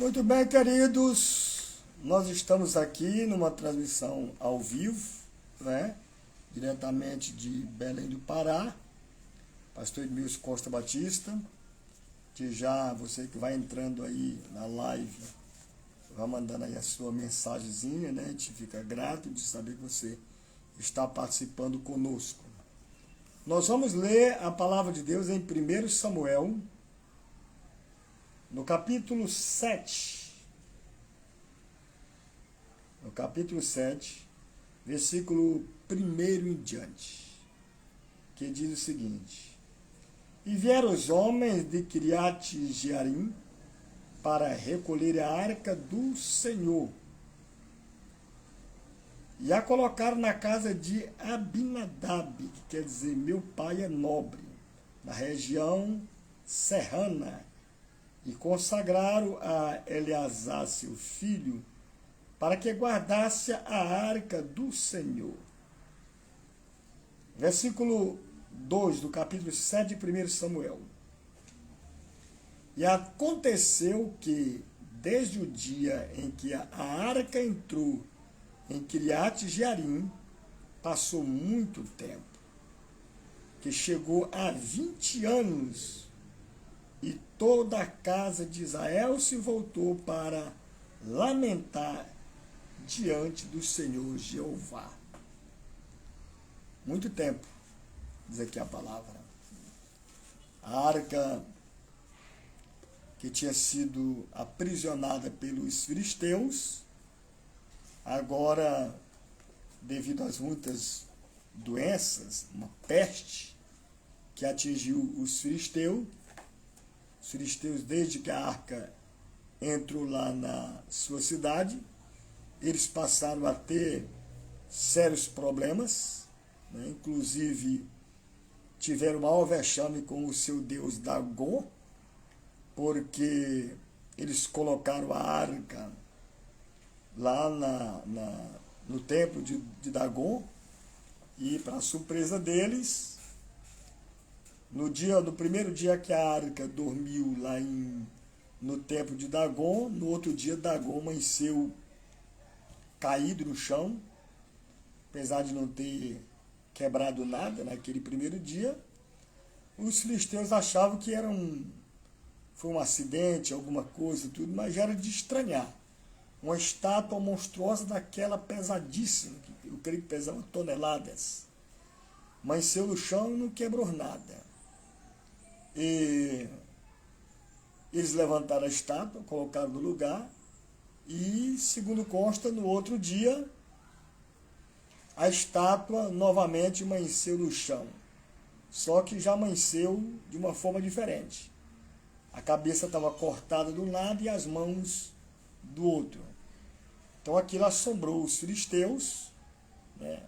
Muito bem, queridos, nós estamos aqui numa transmissão ao vivo, né? Diretamente de Belém do Pará, pastor Edmilson Costa Batista, que já você que vai entrando aí na live, vai mandando aí a sua mensagenzinha, né? A gente fica grato de saber que você está participando conosco. Nós vamos ler a palavra de Deus em 1 Samuel, no capítulo 7. No capítulo 7, versículo 1 em diante, que diz o seguinte: E vieram os homens de Kiriat-Jearim para recolher a arca do Senhor, e a colocaram na casa de Abinadab, que quer dizer, meu pai é nobre, na região serrana, e consagraram a Eleazar, seu filho, para que guardasse a arca do Senhor. Versículo 2 do capítulo 7 de 1 Samuel. E aconteceu que, desde o dia em que a arca entrou em Kiriat-Jearim, passou muito tempo, que chegou a 20 anos, e toda a casa de Israel se voltou para lamentar diante do Senhor Jeová. Muito tempo, diz aqui a palavra. A arca que tinha sido aprisionada pelos filisteus, agora, devido às muitas doenças, uma peste que atingiu os filisteus, desde que a arca entrou lá na sua cidade, eles passaram a ter sérios problemas, né? Inclusive tiveram maior vexame com o seu deus Dagon, porque eles colocaram a arca lá no templo de Dagon, e, para surpresa deles, no primeiro dia que a arca dormiu lá no templo de Dagon, no outro dia Dagon amanheceu caído no chão, apesar de não ter quebrado nada naquele primeiro dia. Os filisteus achavam que foi um acidente, alguma coisa, tudo, mas já era de estranhar. Uma estátua monstruosa daquela pesadíssima, que eu creio que pesava toneladas, amanheceu no chão e não quebrou nada. E eles levantaram a estátua, colocaram no lugar, e, segundo consta, no outro dia, a estátua novamente amanheceu no chão, só que já amanheceu de uma forma diferente. A cabeça estava cortada de um lado e as mãos do outro. Então aquilo assombrou os filisteus, né?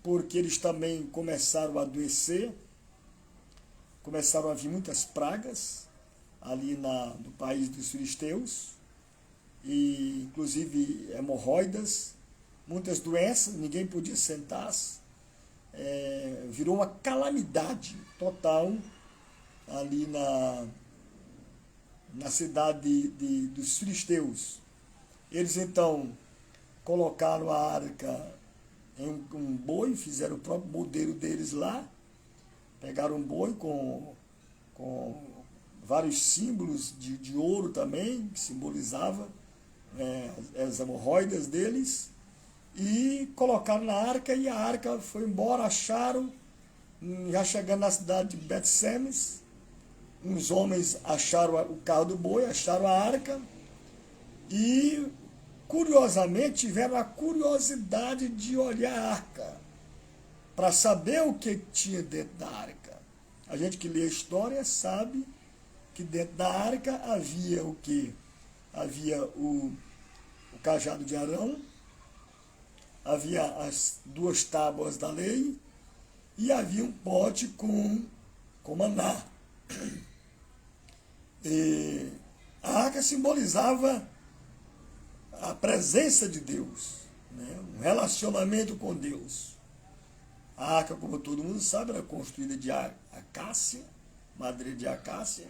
Porque eles também começaram a adoecer, começaram a vir muitas pragas ali no país dos filisteus, e inclusive hemorroidas, muitas doenças, ninguém podia sentar-se, virou uma calamidade total ali na cidade dos filisteus. Eles então colocaram a arca em um boi, fizeram o próprio modelo deles lá, pegaram um boi com vários símbolos de ouro também, que simbolizava as hemorroidas deles, e colocaram na arca, e a arca foi embora. Acharam, já chegando na cidade de Bet-Semes, uns homens acharam o carro do boi, acharam a arca, e curiosamente tiveram a curiosidade de olhar a arca, para saber o que tinha dentro da arca. A gente que lê a história sabe que dentro da arca havia o quê? Havia o cajado de Arão, havia as 2 tábuas da lei, e havia um pote com maná. E a arca simbolizava a presença de Deus, né? Um relacionamento com Deus. A arca, como todo mundo sabe, era construída de acácia, madeira de acácia,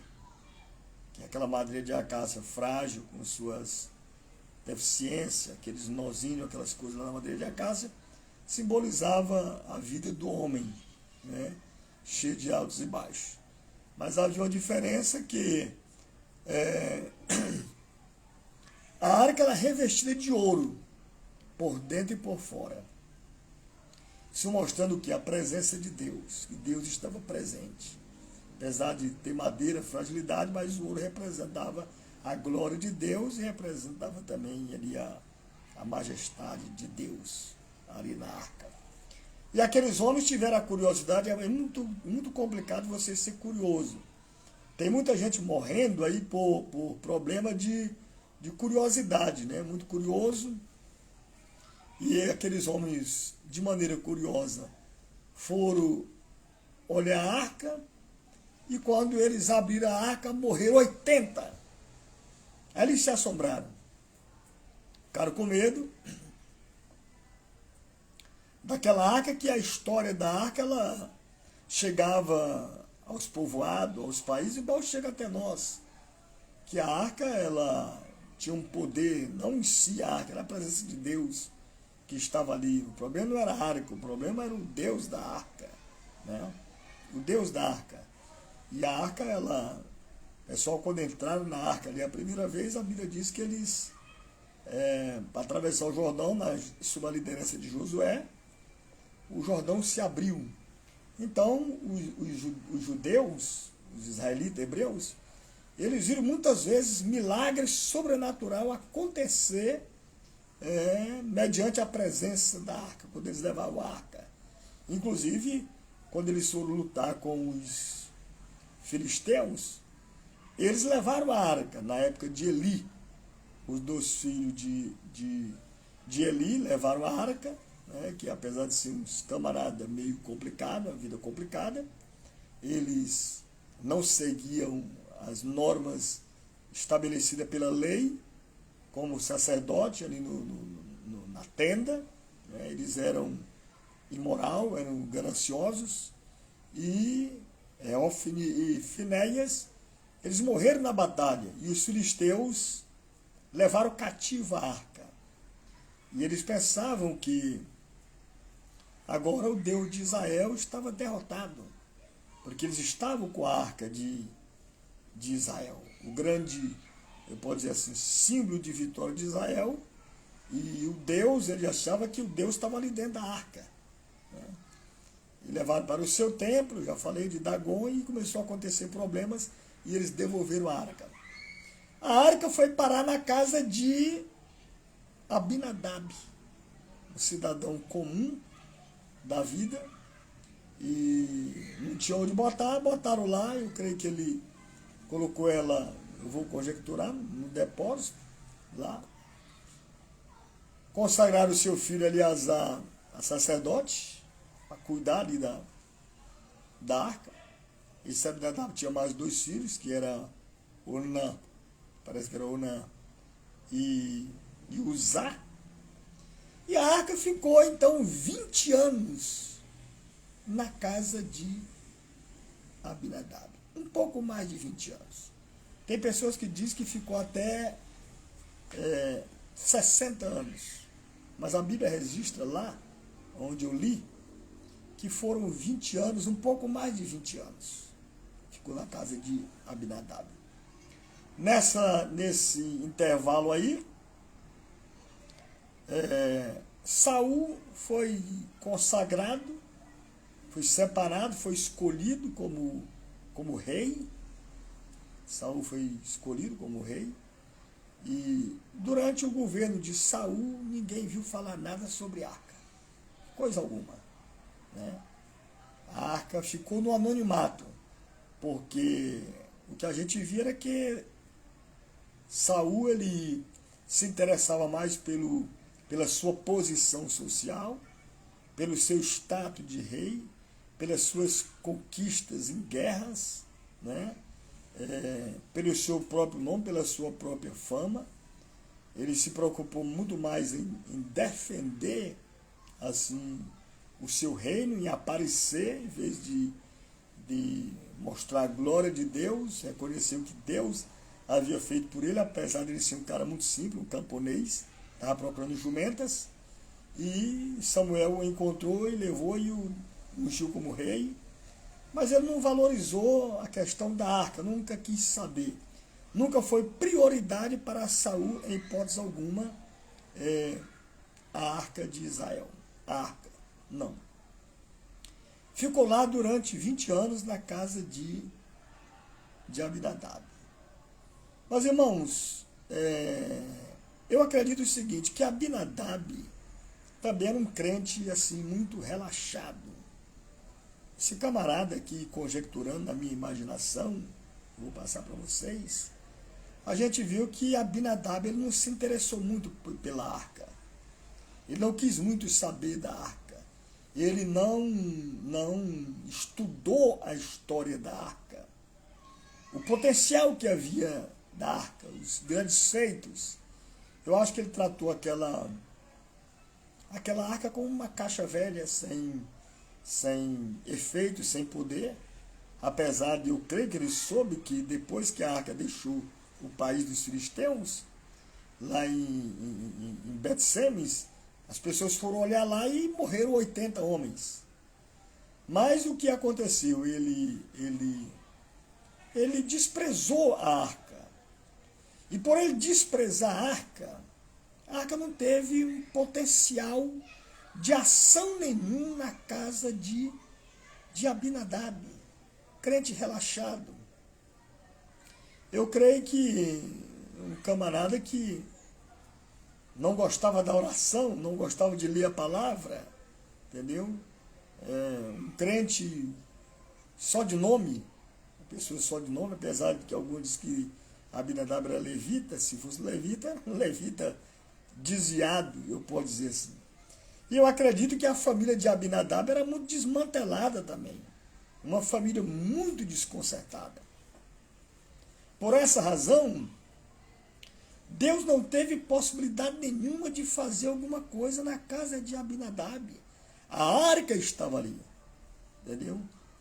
que é aquela madeira de acácia frágil, com suas deficiências, aqueles nozinhos, aquelas coisas lá na madeira de acácia, simbolizava a vida do homem, né? Cheio de altos e baixos. Mas havia uma diferença que a arca era revestida de ouro, por dentro e por fora. Isso mostrando que a presença de Deus, que Deus estava presente. Apesar de ter madeira, fragilidade, mas o ouro representava a glória de Deus e representava também ali a majestade de Deus, ali na arca. E aqueles homens tiveram a curiosidade, é muito, muito complicado você ser curioso. Tem muita gente morrendo aí por problema de curiosidade, né? Muito curioso. E aqueles homens, de maneira curiosa, foram olhar a arca, e quando eles abriram a arca, morreram 80. Aí eles se assombraram. Ficaram com medo daquela arca, que a história da arca, ela chegava aos povoados, aos países, igual chega até nós. Que a arca, ela tinha um poder, não em si a arca, era a presença de Deus que estava ali. O problema não era a arca, o problema era o Deus da arca, né? O Deus da arca. E a arca, ela, o pessoal quando entraram na arca ali a primeira vez, a Bíblia diz que eles, para atravessar o Jordão, sob a liderança de Josué, o Jordão se abriu. Então, os judeus, os israelitas, hebreus, eles viram muitas vezes milagres sobrenaturais acontecer mediante a presença da arca, quando eles levavam a arca. Inclusive, quando eles foram lutar com os filisteus, eles levaram a arca, na época de Eli. Os 2 filhos de Eli levaram a arca, né, que apesar de ser uns camaradas meio complicados, a vida complicada, eles não seguiam as normas estabelecidas pela lei, como sacerdote ali na tenda, né, eles eram imoral, eram gananciosos, e Hófni e Finéias, eles morreram na batalha, e os filisteus levaram cativo a arca. E eles pensavam que agora o Deus de Israel estava derrotado, porque eles estavam com a arca de Israel, o grande, eu posso dizer assim, símbolo de vitória de Israel, e o Deus, ele achava que o Deus estava ali dentro da arca, né? E levaram para o seu templo, já falei de Dagon, e começou a acontecer problemas, e eles devolveram a arca. A arca foi parar na casa de Abinadab, um cidadão comum da vida, e não tinha onde botar, botaram lá, eu creio que ele colocou ela, eu vou conjecturar, no depósito, lá. Consagraram o seu filho Eleazar a sacerdote, para cuidar ali da arca. Esse Abinadab tinha mais 2 filhos, que era Onã, parece que era Onã, e Uzá. E a arca ficou, então, 20 anos na casa de Abinadab. Um pouco mais de 20 anos. Tem pessoas que dizem que ficou até 60 anos. Mas a Bíblia registra lá, onde eu li, que foram 20 anos, um pouco mais de 20 anos. Ficou na casa de Abinadab. Nesse intervalo aí, Saul foi consagrado, foi separado, foi escolhido como rei. Saul foi escolhido como rei. E durante o governo de Saul, ninguém viu falar nada sobre arca. Coisa alguma, né? A arca ficou no anonimato, porque o que a gente via era que Saul, ele se interessava mais pela sua posição social, pelo seu status de rei, pelas suas conquistas em guerras, né? Pelo seu próprio nome, pela sua própria fama. Ele se preocupou muito mais em defender assim o seu reino, em aparecer, em vez de mostrar a glória de Deus. Reconheceu que Deus havia feito por ele, apesar de ele ser um cara muito simples, um camponês, estava procurando jumentas, e Samuel o encontrou e levou e o ungiu como rei, mas ele não valorizou a questão da arca, nunca quis saber. Nunca foi prioridade para Saul, em hipótese alguma, a arca de Israel. A arca, não. Ficou lá durante 20 anos na casa de Abinadab. Mas, irmãos, eu acredito o seguinte, que Abinadab também era um crente assim muito relaxado. Esse camarada aqui, conjecturando na minha imaginação, vou passar para vocês, a gente viu que Abinadab ele não se interessou muito pela arca. Ele não quis muito saber da arca. Ele não estudou a história da arca. O potencial que havia da arca, os grandes feitos. Eu acho que ele tratou aquela arca como uma caixa velha, sem efeito, sem poder. Apesar de eu crer que ele soube que depois que a arca deixou o país dos filisteus, lá em Bet-Semes, as pessoas foram olhar lá e morreram 80 homens. Mas o que aconteceu? Ele desprezou a arca. E por ele desprezar a arca não teve um potencial de ação nenhum na casa de Abinadab, crente relaxado. Eu creio que um camarada que não gostava da oração, não gostava de ler a palavra, entendeu? Um crente só de nome, uma pessoa só de nome, apesar de que alguns dizem que Abinadab era levita, se fosse levita, era um levita desviado, eu posso dizer assim. E eu acredito que a família de Abinadab era muito desmantelada também, uma família muito desconcertada. Por essa razão, Deus não teve possibilidade nenhuma de fazer alguma coisa na casa de Abinadab. A arca estava ali, entendeu?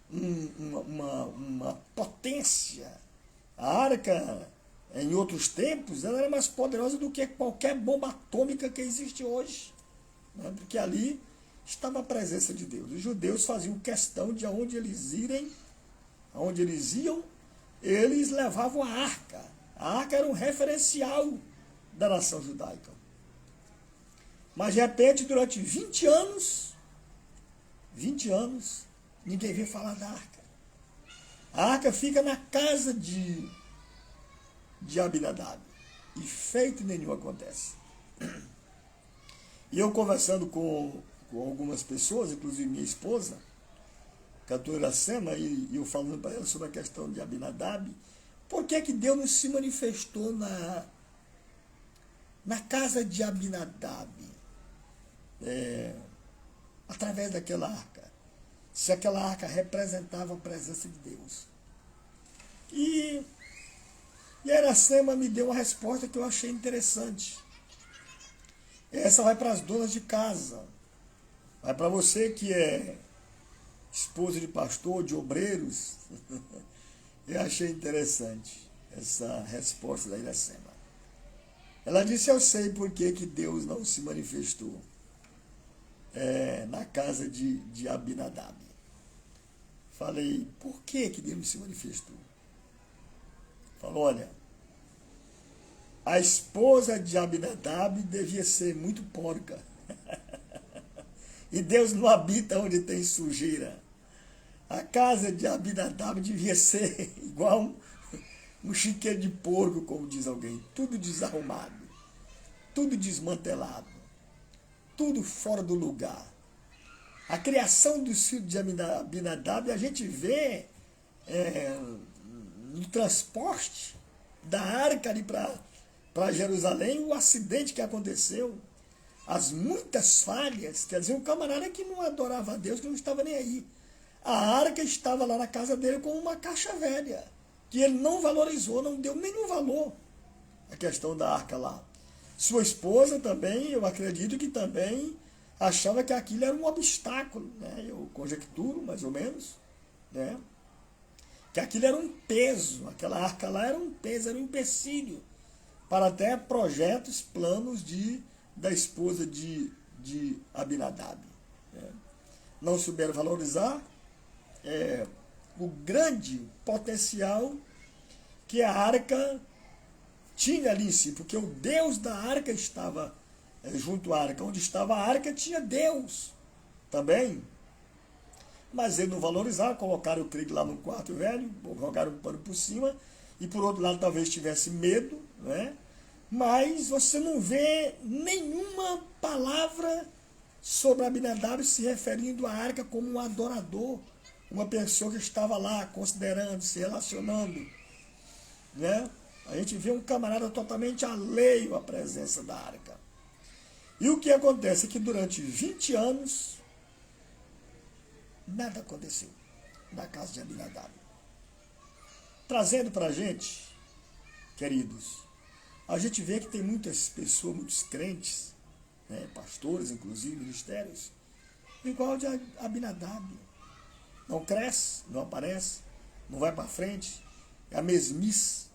Uma potência. A arca, em outros tempos, ela era mais poderosa do que qualquer bomba atômica que existe hoje, né? Porque ali estava a presença de Deus. Os judeus faziam questão de aonde eles iam, eles levavam a arca. A arca era um referencial da nação judaica. Mas de repente, durante 20 anos, ninguém veio falar da arca. A arca fica na casa de Abinadab. E feito nenhum acontece. E eu conversando com algumas pessoas, inclusive minha esposa, cantora Iracema, e eu falando para ela sobre a questão de Abinadab, por que Deus não se manifestou na casa de Abinadab, através daquela arca? Se aquela arca representava a presença de Deus. E Iracema me deu uma resposta que eu achei interessante. Essa vai para as donas de casa. Vai para você que é esposa de pastor, de obreiros. Eu achei interessante essa resposta da Iracema. Ela disse, eu sei por que Deus não se manifestou na casa de Abinadab. Falei, por que Deus não se manifestou? Falou, olha, a esposa de Abinadab devia ser muito porca. E Deus não habita onde tem sujeira. A casa de Abinadab devia ser igual um chiqueiro de porco, como diz alguém. Tudo desarrumado, tudo desmantelado, tudo fora do lugar. A criação dos filhos de Abinadab, a gente vê no transporte da arca ali para Jerusalém, o acidente que aconteceu, as muitas falhas, quer dizer, um camarada que não adorava a Deus, que não estava nem aí. A arca estava lá na casa dele como uma caixa velha, que ele não valorizou, não deu nenhum valor à questão da arca lá. Sua esposa também, eu acredito que também achava que aquilo era um obstáculo, né? Eu conjecturo, mais ou menos, né? que aquilo era um peso, aquela arca lá era um peso, era um empecilho para até projetos, planos da esposa de Abinadab. Não souberam valorizar o grande potencial que a arca tinha ali em si, porque o Deus da arca estava junto à arca. Onde estava a arca tinha Deus também. Mas eles não valorizaram, colocaram o Krieg lá no quarto velho, jogaram um pano por cima, e por outro lado talvez tivesse medo, né? Mas você não vê nenhuma palavra sobre Abinadab se referindo à arca como um adorador, uma pessoa que estava lá considerando, se relacionando, né? A gente vê um camarada totalmente alheio à presença da arca. E o que acontece é que durante 20 anos, nada aconteceu na casa de Abinadab. Trazendo para a gente, queridos, a gente vê que tem muitas pessoas, muitos crentes, né, pastores, inclusive, ministérios, igual de Abinadab. Não cresce, não aparece, não vai para frente, é a mesmice.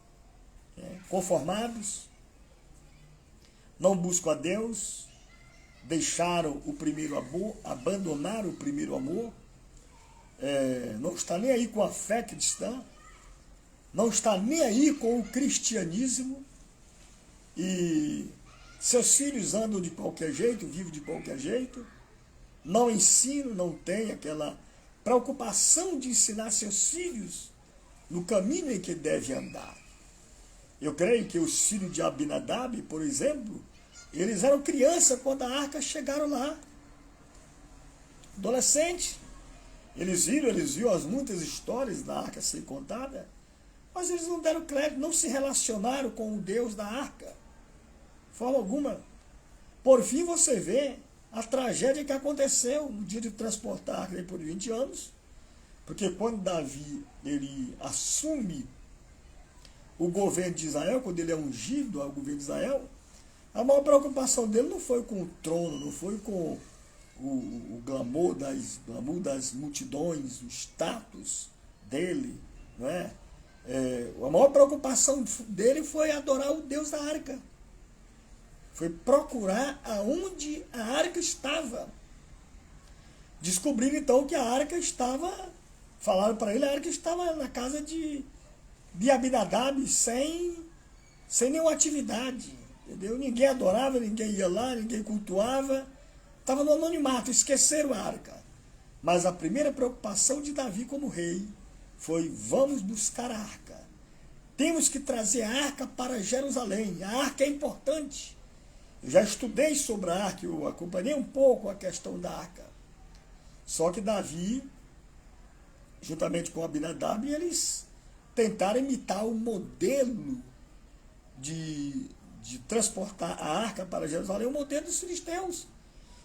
Conformados, não buscam a Deus, deixaram o primeiro amor, abandonaram o primeiro amor, não está nem aí com a fé cristã, não está nem aí com o cristianismo, e seus filhos andam de qualquer jeito, vivem de qualquer jeito, não ensinam, não tem aquela preocupação de ensinar seus filhos no caminho em que devem andar. Eu creio que os filhos de Abinadab, por exemplo, eles eram crianças quando a arca chegaram lá. Adolescente. Eles viram as muitas histórias da arca ser contada, mas eles não deram crédito, não se relacionaram com o Deus da arca. De forma alguma. Por fim, você vê a tragédia que aconteceu no dia de transportar a arca depois de 20 anos, porque quando Davi ele assume o governo de Israel, quando ele é ungido ao governo de Israel, a maior preocupação dele não foi com o trono, não foi com o glamour das multidões, o status dele, não é? A maior preocupação dele foi adorar o Deus da arca. Foi procurar aonde a arca estava. Descobriram então que a arca estava, falaram para ele, a arca estava na casa de Abinadab sem nenhuma atividade, entendeu? Ninguém adorava, ninguém ia lá, ninguém cultuava, estava no anonimato, esqueceram a arca. Mas a primeira preocupação de Davi como rei foi: vamos buscar a arca. Temos que trazer a arca para Jerusalém. A arca é importante. Eu já estudei sobre a arca, eu acompanhei um pouco a questão da arca. Só que Davi, juntamente com Abinadab, eles tentaram imitar o modelo de transportar a arca para Jerusalém, o modelo dos filisteus.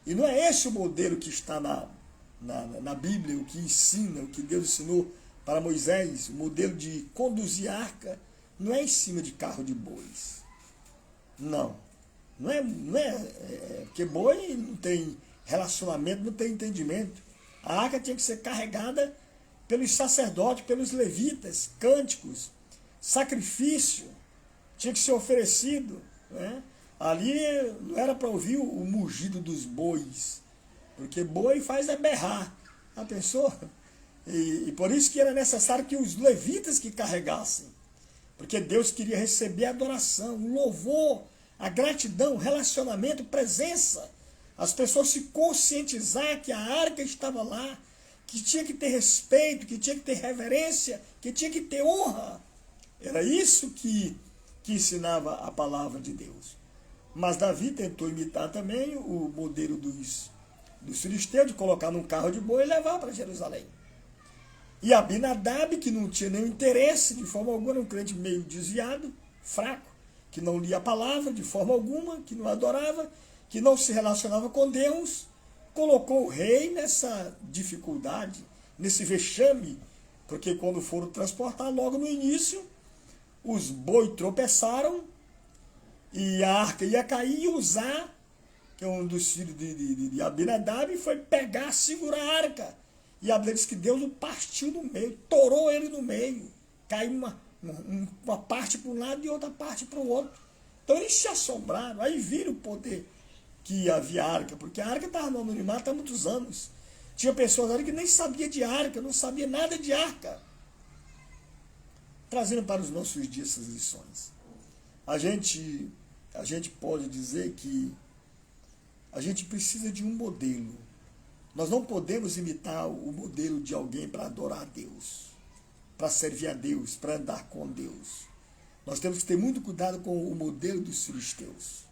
E não é esse o modelo que está na Bíblia, o que ensina, o que Deus ensinou para Moisés. O modelo de conduzir a arca não é em cima de carro de bois. Não é porque boi não tem relacionamento, não tem entendimento. A arca tinha que ser carregada pelos sacerdotes, pelos levitas, cânticos, sacrifício, tinha que ser oferecido, né? Ali não era para ouvir o mugido dos bois, porque boi faz berrar, já pensou? E por isso que era necessário que os levitas que carregassem, porque Deus queria receber a adoração, o louvor, a gratidão, o relacionamento, presença, as pessoas se conscientizar que a arca estava lá, que tinha que ter respeito, que tinha que ter reverência, que tinha que ter honra. Era isso que ensinava a palavra de Deus. Mas Davi tentou imitar também o modelo dos filisteus, de colocar num carro de boi e levar para Jerusalém. E Abinadab, que não tinha nenhum interesse, de forma alguma, um crente meio desviado, fraco, que não lia a palavra de forma alguma, que não adorava, que não se relacionava com Deus, colocou o rei nessa dificuldade, nesse vexame, porque quando foram transportar logo no início, os bois tropeçaram e a arca ia cair, e Uzá, que é um dos filhos de Abinadab, foi pegar, segurar a arca. E a Bíblia diz que Deus o partiu no meio, torou ele no meio. Caiu uma parte para um lado e outra parte para o outro. Então eles se assombraram, aí viram o poder que havia arca, porque a arca estava no anonimato há muitos anos. Tinha pessoas ali que nem sabia de arca, não sabia nada de arca. Trazendo para os nossos dias essas lições. A gente pode dizer que a gente precisa de um modelo. Nós não podemos imitar o modelo de alguém para adorar a Deus, para servir a Deus, para andar com Deus. Nós temos que ter muito cuidado com o modelo dos filisteus.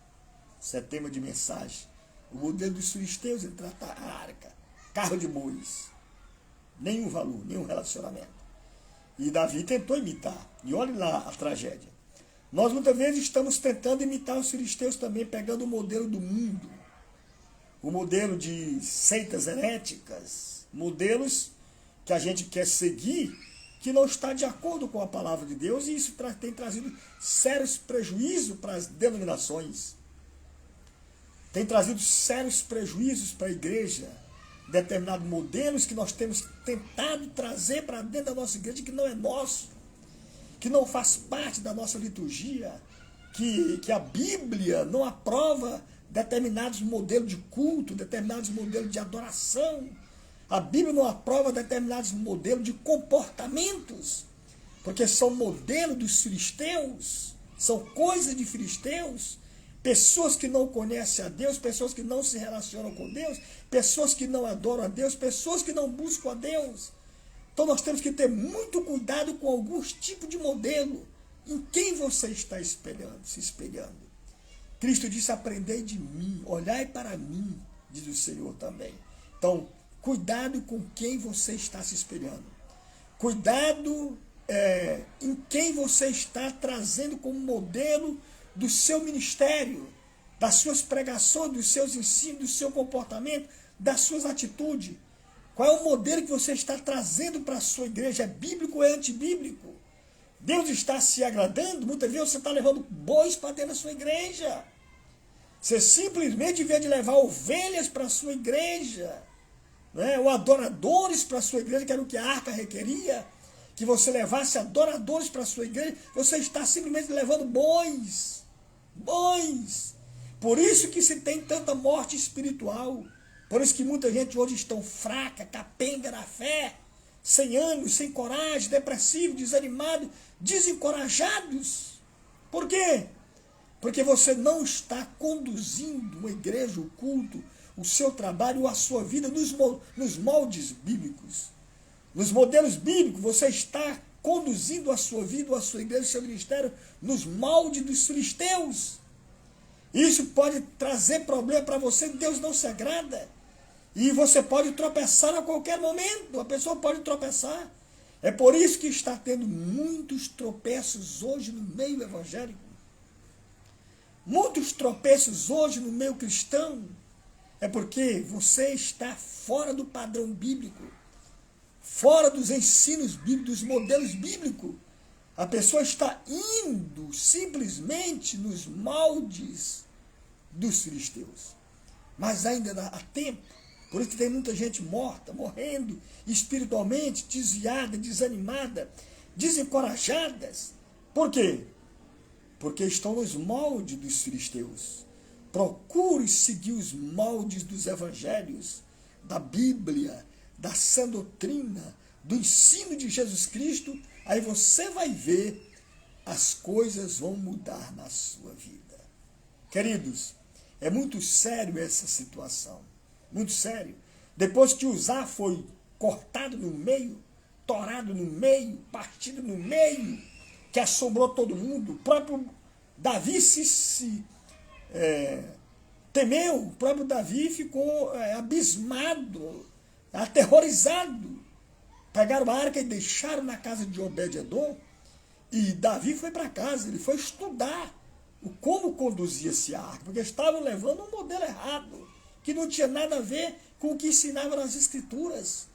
Isso é tema de mensagem. O modelo dos filisteus é tratar a arca, carro de bois. Nenhum valor, nenhum relacionamento. E Davi tentou imitar. E olhe lá a tragédia. Nós muitas vezes estamos tentando imitar os filisteus também, pegando o modelo do mundo. O modelo de seitas heréticas. Modelos que a gente quer seguir, que não está de acordo com a palavra de Deus, e isso tem trazido sérios prejuízos para as denominações. Tem trazido sérios prejuízos para a igreja, determinados modelos que nós temos tentado trazer para dentro da nossa igreja, que não é nosso, que não faz parte da nossa liturgia, que a Bíblia não aprova determinados modelos de culto, determinados modelos de adoração. A Bíblia não aprova determinados modelos de comportamentos, porque são modelos dos filisteus, são coisas de filisteus, pessoas que não conhecem a Deus, pessoas que não se relacionam com Deus, pessoas que não adoram a Deus, pessoas que não buscam a Deus. Então nós temos que ter muito cuidado com alguns tipos de modelo. Em quem você está se espelhando? Cristo disse, aprendei de mim, olhai para mim, diz o Senhor também. Então, cuidado com quem você está se espelhando. Cuidado em quem você está trazendo como modelo do seu ministério, das suas pregações, dos seus ensinos, do seu comportamento, das suas atitudes. Qual é o modelo que você está trazendo para a sua igreja? É bíblico ou é antibíblico? Deus está se agradando? Muitas vezes você está levando bois para dentro da sua igreja. Você simplesmente, em vez de levar ovelhas para a sua igreja, né, ou adoradores para a sua igreja, que era o que a arca requeria, que você levasse adoradores para a sua igreja, você está simplesmente levando bois. Bois. Por isso que se tem tanta morte espiritual. Por isso que muita gente hoje está fraca, capenga na fé, sem ânimo, sem coragem, depressivo, desanimado, desencorajados. Por quê? Porque você não está conduzindo uma igreja, o culto, o seu trabalho, a sua vida nos moldes bíblicos. Nos modelos bíblicos, você está conduzindo a sua vida, a sua igreja, o seu ministério, nos moldes dos filisteus. Isso pode trazer problema para você, Deus não se agrada. E você pode tropeçar a qualquer momento, a pessoa pode tropeçar. É por isso que está tendo muitos tropeços hoje no meio evangélico. Muitos tropeços hoje no meio cristão. É porque você está fora do padrão bíblico, fora dos ensinos bíblicos, dos modelos bíblicos. A pessoa está indo simplesmente nos moldes dos filisteus. Mas ainda há tempo. Por isso que tem muita gente morta, morrendo espiritualmente, desviada, desanimada, desencorajadas. Por quê? Porque estão nos moldes dos filisteus. Procure seguir os moldes dos evangelhos, da Bíblia, da sã doutrina, do ensino de Jesus Cristo. Aí você vai ver, as coisas vão mudar na sua vida. Queridos, é muito sério essa situação. Muito sério. Depois que Uzá foi cortado no meio, torado no meio, partido no meio, que assombrou todo mundo, o próprio Davi temeu, o próprio Davi ficou abismado, aterrorizado. Pegaram a arca e deixaram na casa de Obed-edom, e Davi foi para casa, ele foi estudar como conduzia-se a arca, porque estavam levando um modelo errado, que não tinha nada a ver com o que ensinava nas Escrituras.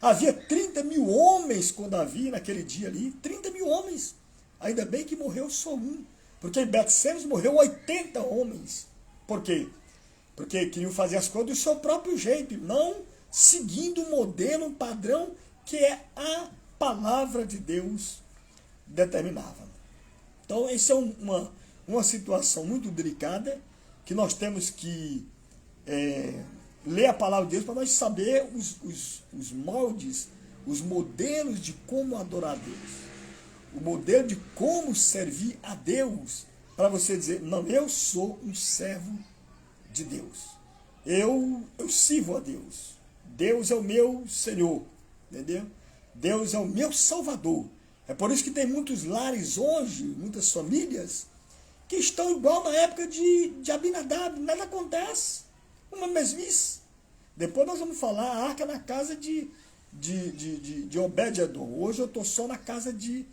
Havia 30 mil homens com Davi naquele dia ali, 30 mil homens. Ainda bem que morreu só um, porque em Bet-Semes morreu 80 homens. Por quê? Porque queriam fazer as coisas do seu próprio jeito, não seguindo um modelo, um padrão que é a palavra de Deus determinava. Então, essa é uma situação muito delicada, que nós temos que ler a palavra de Deus para nós saber os moldes, os modelos de como adorar a Deus, o modelo de como servir a Deus, para você dizer, não, eu sou um servo de Deus, eu sirvo a Deus, Deus é o meu Senhor, entendeu? Deus é o meu Salvador. É por isso que tem muitos lares hoje, muitas famílias, que estão igual na época de Abinadab, nada acontece, uma mesmice. Depois nós vamos falar a arca na casa de Obed-edom. Hoje eu estou só na casa de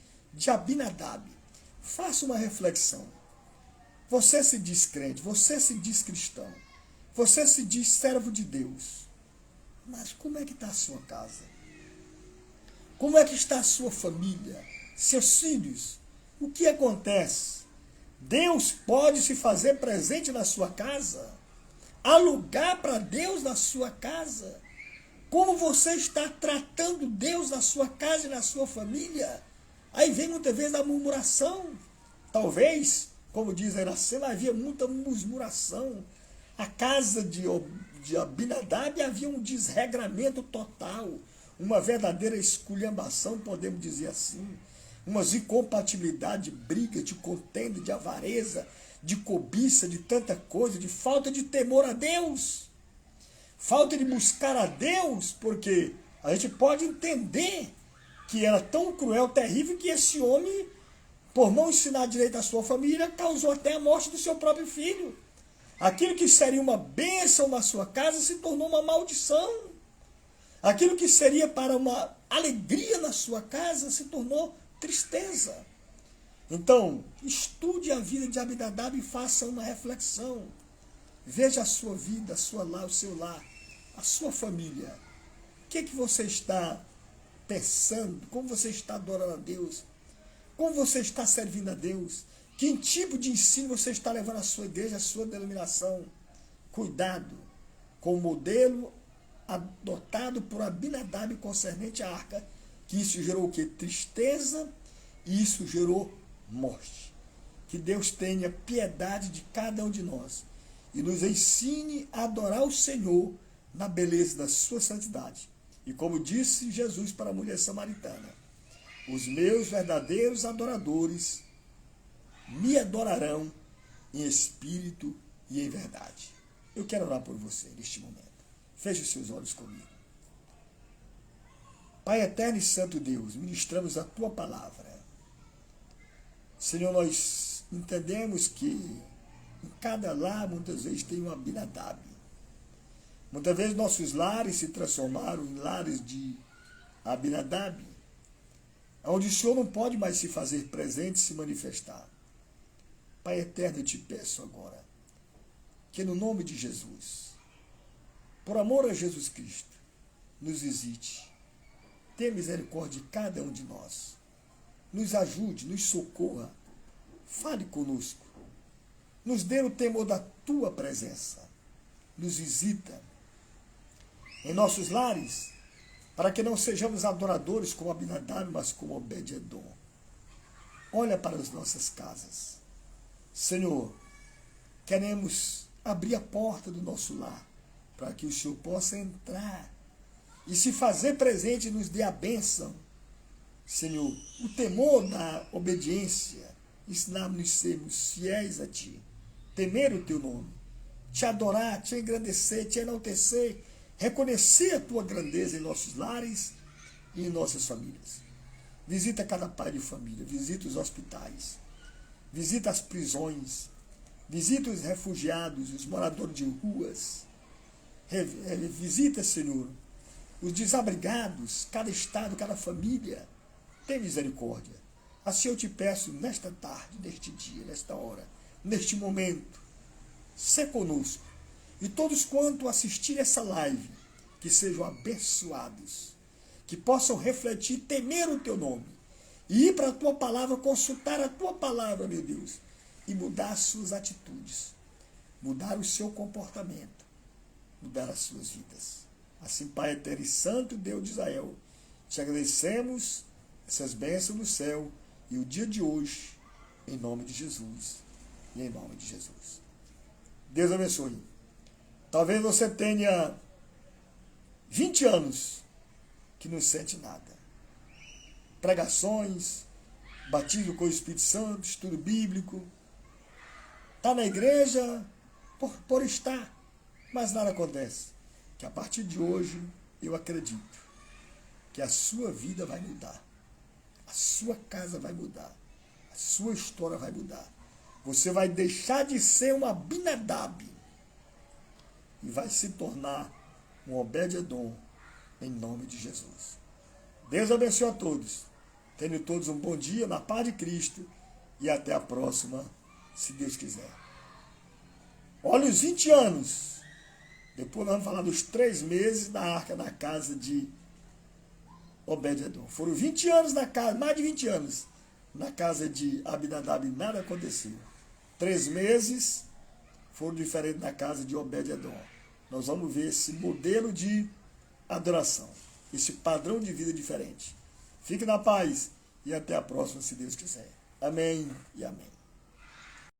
Abinadab. Faça uma reflexão. Você se diz crente, você se diz cristão, você se diz servo de Deus. Mas como é que está a sua casa? Como é que está a sua família? Seus filhos? O que acontece? Deus pode se fazer presente na sua casa? Há lugar para Deus na sua casa? Como você está tratando Deus na sua casa e na sua família? Aí vem muitas vezes a murmuração. Talvez, como diz Iracema, havia muita murmuração. A casa de Abinadab havia um desregramento total, uma verdadeira esculhambação, podemos dizer assim, umas incompatibilidades, de briga, de contenda, de avareza, de cobiça, de tanta coisa, de falta de temor a Deus, falta de buscar a Deus, porque a gente pode entender que era tão cruel, terrível, que esse homem, por não ensinar direito à sua família, causou até a morte do seu próprio filho. Aquilo que seria uma bênção na sua casa se tornou uma maldição. Aquilo que seria para uma alegria na sua casa se tornou tristeza. Então, estude a vida de Abinadab e faça uma reflexão. Veja a sua vida, o seu lar, a sua família. O que você está pensando? Como você está adorando a Deus? Como você está servindo a Deus? Que tipo de ensino você está levando à sua igreja, à sua denominação? Cuidado com o modelo adotado por Abinadab concernente à arca, que isso gerou o quê? Tristeza, e isso gerou morte. Que Deus tenha piedade de cada um de nós e nos ensine a adorar o Senhor na beleza da sua santidade. E como disse Jesus para a mulher samaritana, os meus verdadeiros adoradores me adorarão em espírito e em verdade. Eu quero orar por você neste momento. Feche os seus olhos comigo. Pai eterno e santo Deus, ministramos a tua palavra. Senhor, nós entendemos que em cada lar muitas vezes tem um Abinadab. Muitas vezes nossos lares se transformaram em lares de Abinadab, onde o Senhor não pode mais se fazer presente e se manifestar. Pai eterno, eu te peço agora, que no nome de Jesus, por amor a Jesus Cristo, nos visite, tenha misericórdia de cada um de nós, nos ajude, nos socorra, fale conosco, nos dê o temor da tua presença, nos visita em nossos lares, para que não sejamos adoradores como Abinadab, mas como Obed-edom. Olha para as nossas casas. Senhor, queremos abrir a porta do nosso lar, para que o Senhor possa entrar e se fazer presente e nos dê a bênção. Senhor, o temor da obediência, ensinar-nos a sermos fiéis a Ti, temer o Teu nome, Te adorar, Te engrandecer, Te enaltecer, reconhecer a Tua grandeza em nossos lares e em nossas famílias. Visita cada pai de família, visita os hospitais, visita as prisões, visita os refugiados, os moradores de ruas, visita, Senhor, os desabrigados, cada estado, cada família. Tem misericórdia. Assim eu te peço nesta tarde, neste dia, nesta hora, neste momento, sê conosco. E todos quanto assistirem essa live, que sejam abençoados, que possam refletir, temer o teu nome, e ir para a tua palavra, consultar a tua palavra, meu Deus, e mudar as suas atitudes, mudar o seu comportamento, mudar as suas vidas. Assim, Pai eterno e santo, Deus de Israel, te agradecemos essas bênçãos do céu e o dia de hoje, em nome de Jesus e em nome de Jesus. Deus abençoe. Talvez você tenha 20 anos que não sente nada. Pregações, batismo com o Espírito Santo, estudo bíblico. Está na igreja por estar, mas nada acontece. Que a partir de hoje eu acredito que a sua vida vai mudar. A sua casa vai mudar. A sua história vai mudar. Você vai deixar de ser um Abinadab e vai se tornar um Obed-Edom em nome de Jesus. Deus abençoe a todos. Tenham todos um bom dia na paz de Cristo e até a próxima, se Deus quiser. Olha os 20 anos. Depois nós vamos falar dos 3 meses na arca na casa de Obed-Edom. Foram 20 anos na casa, mais de 20 anos, na casa de Abinadab e nada aconteceu. 3 meses foram diferentes na casa de Obed-Edom. Nós vamos ver esse modelo de adoração, esse padrão de vida diferente. Fique na paz e até a próxima, se Deus quiser. Amém e amém.